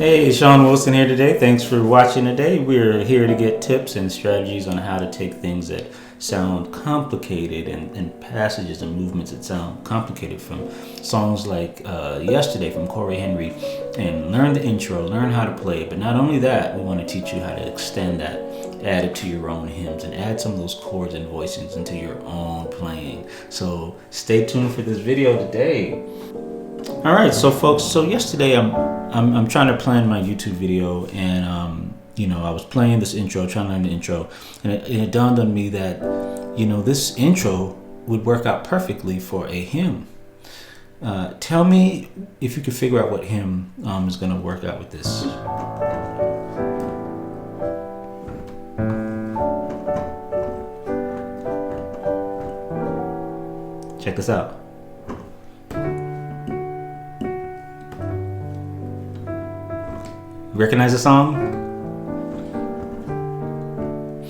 Hey, Sean Wilson here today. Thanks for watching today. We're here to get tips and strategies on how to take things that sound complicated and passages and movements that sound complicated from songs like Yesterday from Cory Henry, and learn the intro, learn how to play it. But not only that, we want to teach you how to extend that, add it to your own hymns, and add some of those chords and voicings into your own playing. So stay tuned for this video today. All right, so folks, so yesterday I'm trying to plan my YouTube video, and I was playing this intro, trying to learn the intro, and it dawned on me that this intro would work out perfectly for a hymn. Tell me if you could figure out what hymn is going to work out with this. Check this out. Recognize the song?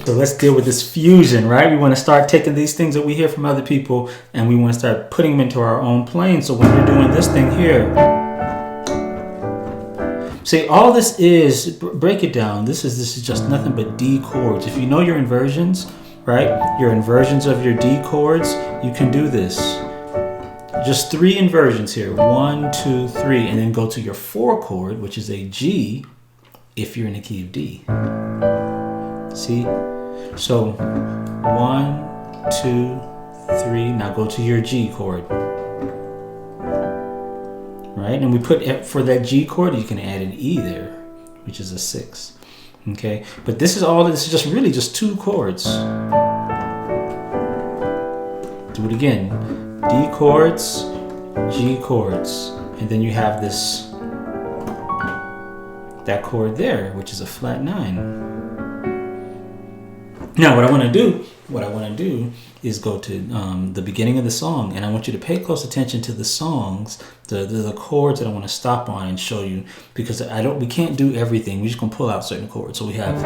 So let's deal with this fusion, right? We want to start taking these things that we hear from other people and we want to start putting them into our own playing. So when we're doing this thing here, see, all this is, break it down. This is just nothing but D chords. If you know your inversions, right? Your inversions of your D chords, you can do this. Just 3 inversions here. 1, 2, 3, and then go to your 4 chord, which is a G, if you're in the key of D. See? So 1, 2, 3. Now go to your G chord. Right? And we put, for that G chord, you can add an E there, which is a 6. Okay? But this is just really just 2 chords. Do it again. D chords, G chords, and then you have that chord there, which is a flat 9. Now what I want to do is go to the beginning of the song, and I want you to pay close attention to the songs, the chords that I want to stop on and show you, because we can't do everything. We're just gonna pull out certain chords. So we have,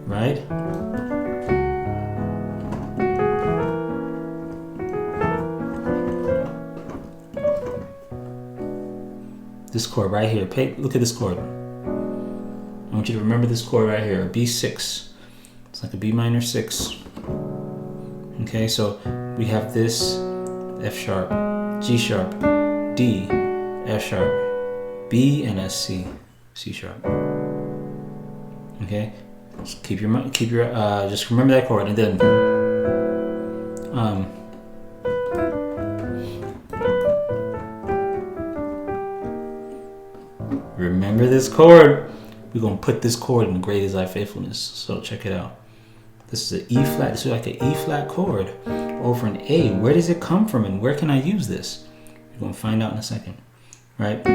right? This chord right here, look at this chord. I want you to remember this chord right here, a B6. It's like a B minor 6. Okay, so we have this F sharp, G sharp, D, F sharp, B, and a C, C sharp. Okay, just just remember that chord, and then remember this chord. We're going to put this chord in Great Is Thy Faithfulness. So check it out. This is an E flat. This is like an E flat chord over an A. Where does it come from and where can I use this? We're going to find out in a second. Right?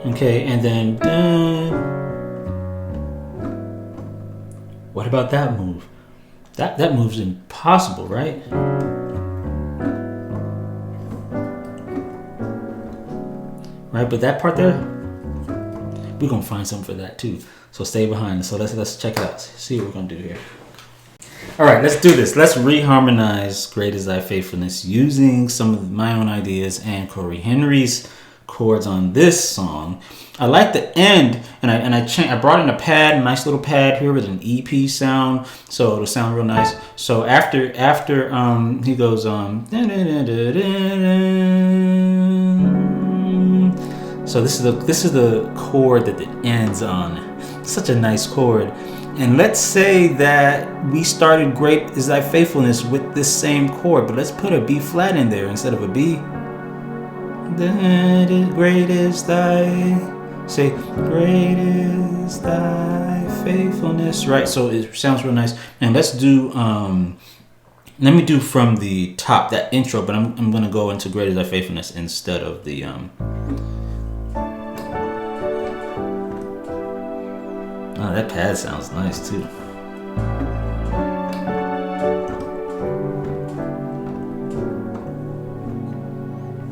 Okay, and then what about that move? That move's impossible, right? Right, but that part there, we're gonna find something for that too. So stay behind. So let's check it out. See what we're gonna do here. All right, let's do this. Let's reharmonize "Great Is Thy Faithfulness" using some of my own ideas and Cory Henry's chords on this song. I like the end, and I brought in a pad, a nice little pad here with an EP sound, so it'll sound real nice. So after he goes so this is the chord that it ends on. Such a nice chord. And let's say that we started "Great Is Thy Faithfulness" with this same chord, but let's put a B flat in there instead of a B. Great is thy, say, great is thy faithfulness, right? So it sounds real nice. And let's do, let me do from the top, that intro, but I'm gonna go into "Great Is Thy Faithfulness" instead of the, oh, that pad sounds nice too.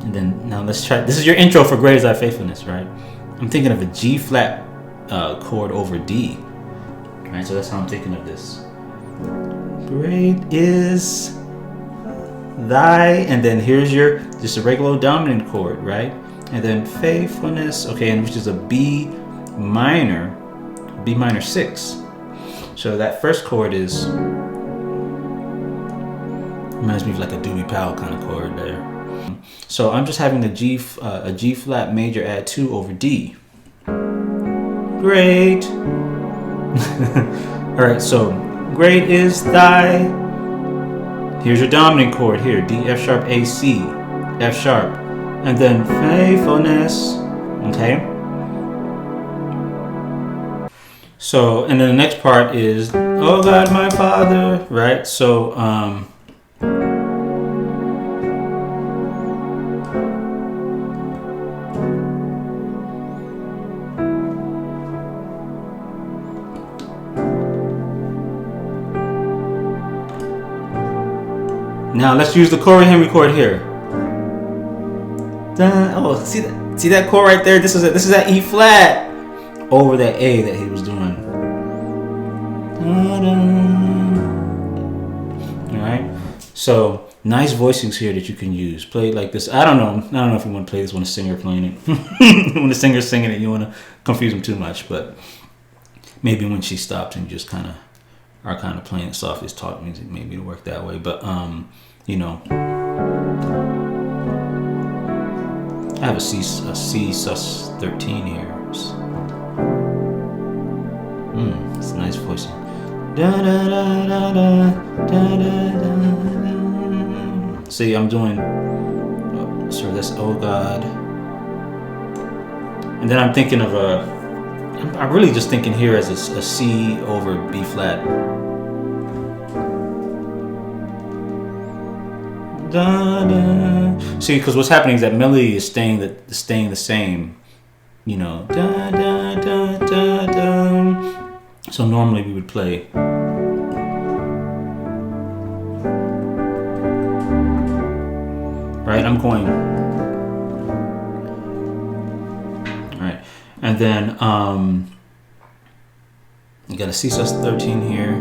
And then now let's try. This is your intro for "Great Is Thy Faithfulness," right? I'm thinking of a G flat chord over D, right? So that's how I'm thinking of this. Great is thy, and then here's your just a regular dominant chord, right? and then faithfulness, okay, and which is a B minor 6. So that first chord is, reminds me of like a Dewey Powell kind of chord there. So I'm just having a G flat major add 2 over D. Great. All right, so great is thy. Here's your dominant chord here, D, F sharp, A, C, F sharp, and then faithfulness, okay? So, and then the next part is, oh God, my Father, right? So, now let's use the Cory Henry chord here. Oh, see that chord right there? This is that E flat over that A that he was doing. All right. So nice voicings here that you can use. Play it like this. I don't know if you want to play this when a singer playing it. When the singer's singing it, you want to confuse them too much. But maybe when she stops and you just kind of are kind of playing softly as talk music, maybe it'll work that way. But you know, I have a C sus 13 here. It's a nice voicing. See, I'm doing. So that's oh God, and then I'm thinking of I'm really just thinking here as a C over B flat. See, because what's happening is that melody is staying the same, you know. So normally we would play. Right, I'm going. All right, and then you got a C sus 13 here,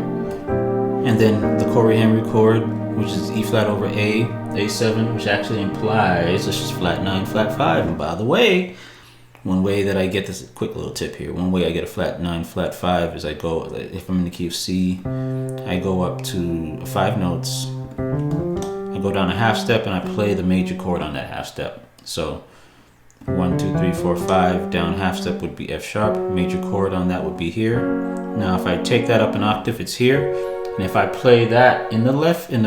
and then the Cory Henry chord, which is E flat over A7, which actually implies it's just flat 9, flat 5. And by the way, one way that I get this, quick little tip here, one way I get a flat 9, flat 5 is I go, if I'm in the key of C, I go up to 5 notes, I go down a half step, and I play the major chord on that half step. So 1, 2, 3, 4, 5, down half step would be F sharp, major chord on that would be here. Now if I take that up an octave, it's here. And if I play that in the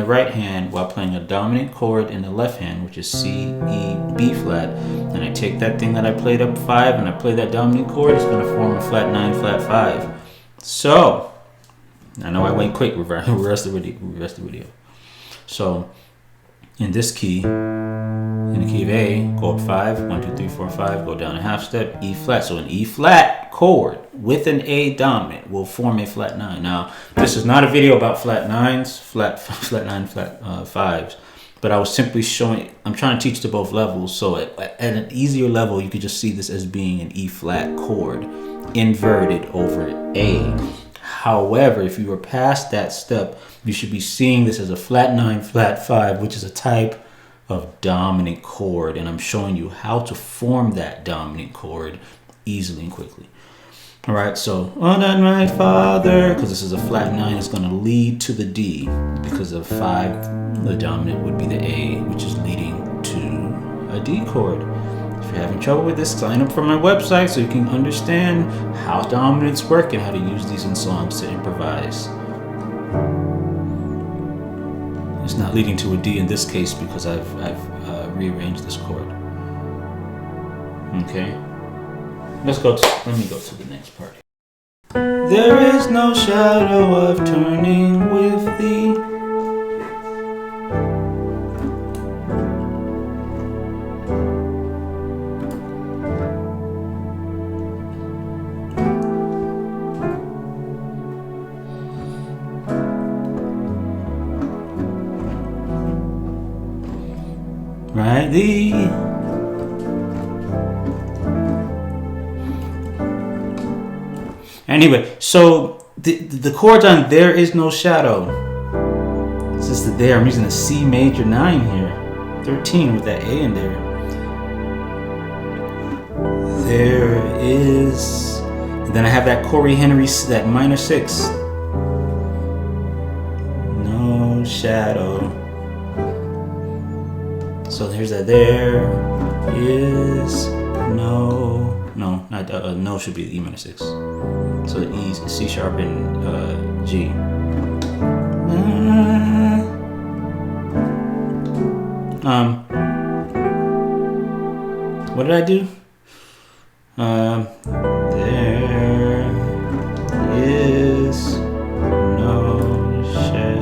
right hand while playing a dominant chord in the left hand, which is C, E, B flat, and I take that thing that I played up 5 and I play that dominant chord, it's going to form a flat 9, flat 5. So, I know I went quick, reverse the video. So, in this key, in the key of A, go up 5, 1, 2, 3, 4, 5, go down a half step, E flat. So an E flat chord with an A dominant will form a flat 9. Now, this is not a video about flat 9s, flat 9, flat 5s, but I was simply showing, I'm trying to teach to both levels. So at an easier level, you could just see this as being an E flat chord inverted over A. However, if you were past that step, you should be seeing this as a flat 9, flat 5, which is a type of dominant chord, and I'm showing you how to form that dominant chord easily and quickly. All right, so oh God, my Father, because this is a flat 9, it's going to lead to the D, because of 5, the dominant would be the A, which is leading to a D chord. If you're having trouble with this, sign up for my website so you can understand how dominants work and how to use these in songs to improvise. It's not leading to a D in this case because I've rearranged this chord. Okay, let me go to the next part. There is no shadow of turning with thee. Right, anyway, so the chords on There Is No Shadow. This is the there. I'm using a C major 9 here, 13 with that A in there. There is, and then I have that Cory Henry, that minor 6. No shadow. So here's that. There is no should be the E minor 6. So the E, C sharp, and G. What did I do? There is no shadow.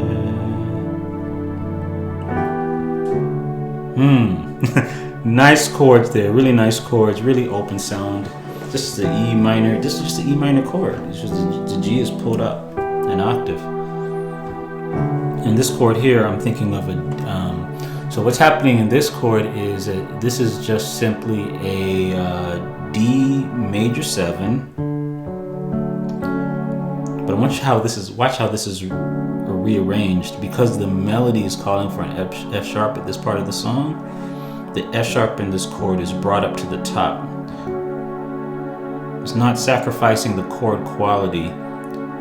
Nice chords there, really nice chords, really open sound. This is the E minor, this is just the E minor chord. It's just the G is pulled up an octave. And this chord here, I'm thinking of so what's happening in this chord is that this is just simply a D major 7. But watch how this is rearranged, because the melody is calling for an F sharp at this part of the song. The F sharp in this chord is brought up to the top. It's not sacrificing the chord quality,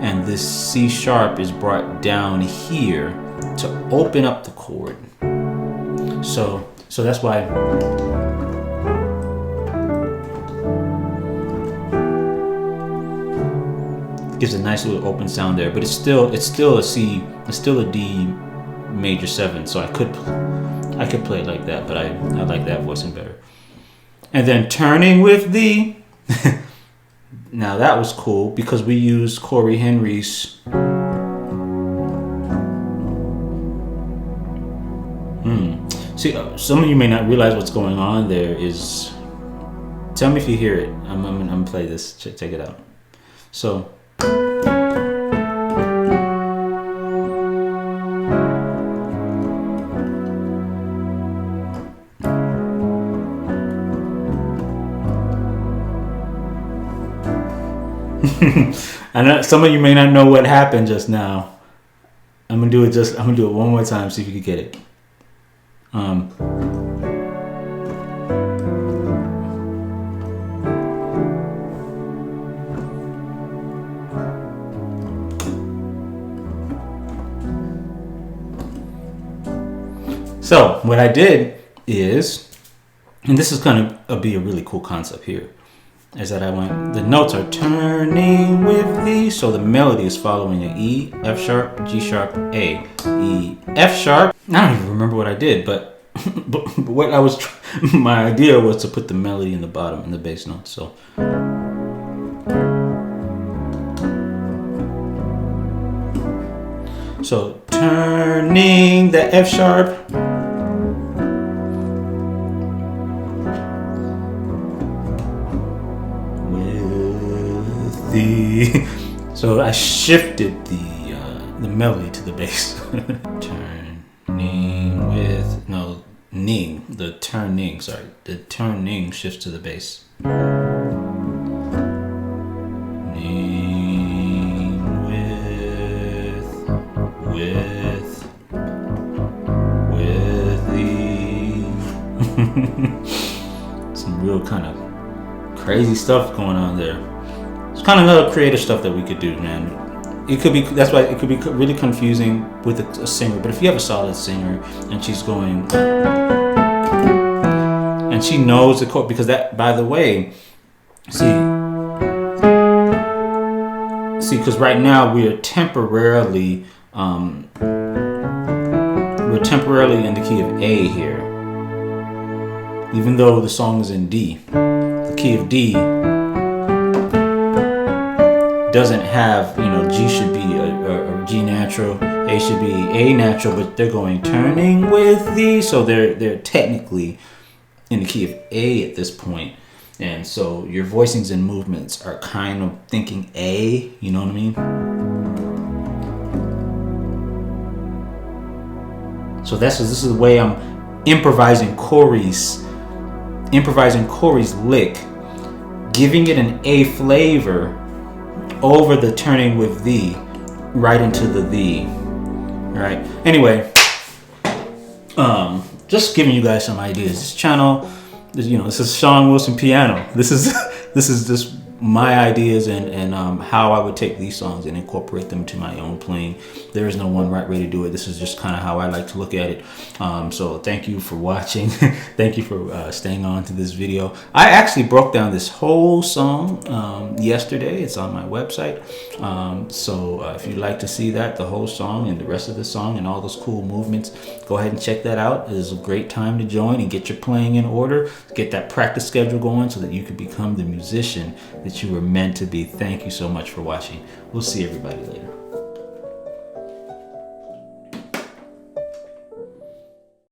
and this C sharp is brought down here to open up the chord. So that's why it gives a nice little open sound there, but it's still a C, it's still a D major 7. So I could play it like that, but I like that voicing better. And then turning with the now that was cool because we used Cory Henry's See, some of you may not realize what's going on there is, tell me if you hear it. I'm gonna play this, check it out. So I know some of you may not know what happened just now. I'm gonna do it one more time, see if you can get it. So what I did is, and this is going to be a really cool concept here, is that the notes are turning with the, so the melody is following an E, F sharp, G sharp, A, E, F sharp. I don't even remember what I did, but what I was, my idea was to put the melody in the bottom, in the bass note. So turning the F sharp, so I shifted the melody to the bass. Turning with the turning shifts to the bass. Ning with the some real kind of crazy stuff going on there. It's kind of another creative stuff that we could do, man. It could be, that's why it could be really confusing with a singer. But if you have a solid singer and she's going, and she knows the chord, because that, by the way, see, because right now we are temporarily in the key of A here, even though the song is in D. The key of D doesn't have, G should be a G natural, A should be A natural, but they're going turning with the, so they're technically in the key of A at this point. And so your voicings and movements are kind of thinking A, you know what I mean? So this is the way I'm improvising Cory's lick, giving it an A flavor over the turning with the, right into the. Right. Anyway, just giving you guys some ideas. This channel this is Sean Wilson piano. This is this is just my ideas and how I would take these songs and incorporate them to my own playing. There is no one right way to do it. This is just kind of how I like to look at it. So thank you for watching. Thank you for staying on to this video. I actually broke down this whole song yesterday. It's on my website. So if you'd like to see that, the whole song and the rest of the song and all those cool movements, go ahead and check that out. It is a great time to join and get your playing in order, get that practice schedule going so that you can become the musician that you were meant to be. Thank you so much for watching. We'll see everybody later.